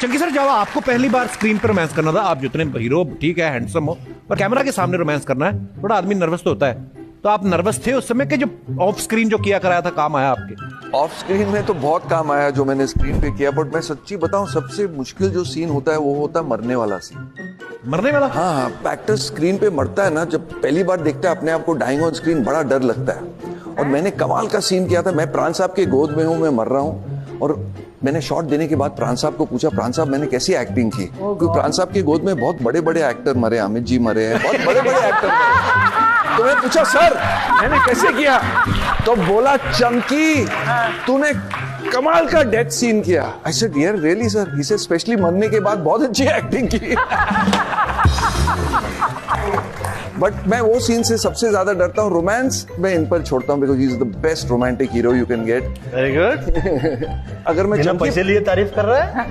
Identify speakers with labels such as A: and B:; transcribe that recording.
A: Chunky sir, जब आपको पहली बार स्क्रीन पर रोमांस करना था, आप जितने हीरो ठीक है, हैंडसम हो, पर कैमरा के सामने रोमांस करना है, थोड़ा आदमी नर्वस तो होता है। तो आप नर्वस थे उस समय के जो ऑफ स्क्रीन जो किया कराया था, काम आया आपके?
B: ऑफ स्क्रीन में तो बहुत काम आया जो मैंने स्क्रीन पे किया, बट मैं सच्ची बताऊं सबसे मुश्किल जो सीन होता है वो होता है मरने वाला सीन।
A: मरने वाला?
B: हाँ, एक्टर स्क्रीन पे मरता है ना, जब पहली बार देखता है अपने आप को डाइंग ऑन स्क्रीन, बड़ा डर लगता है। और मैंने कमाल का सीन किया था, मैं प्राण साहब के गोद में हूँ, मैं मर रहा हूँ, और मैंने शॉट देने के बाद प्राण साहब को पूछा, प्राण साहब मैंने कैसी एक्टिंग की, क्योंकि प्राण साहब के गोद में बहुत बड़े बड़े एक्टर मरे, अमित जी मरे हैं, बहुत बड़े बड़े एक्टर मरे। तो मैं पूछा सर मैंने कैसे किया, तो बोला चंकी तूने कमाल का डेथ सीन किया। आई सेड यार really sir? He said specially मरने के बाद बहुत अच्छी एक्टिंग की। बट मैं वो सीन से सबसे ज्यादा डरता हूँ। रोमांस मैं इन पर छोड़ता हूँ, because he is the best romantic hero you can get.
C: Very good.
B: अगर मैं
C: बिना पैसे लिए तारीफ कर रहा है।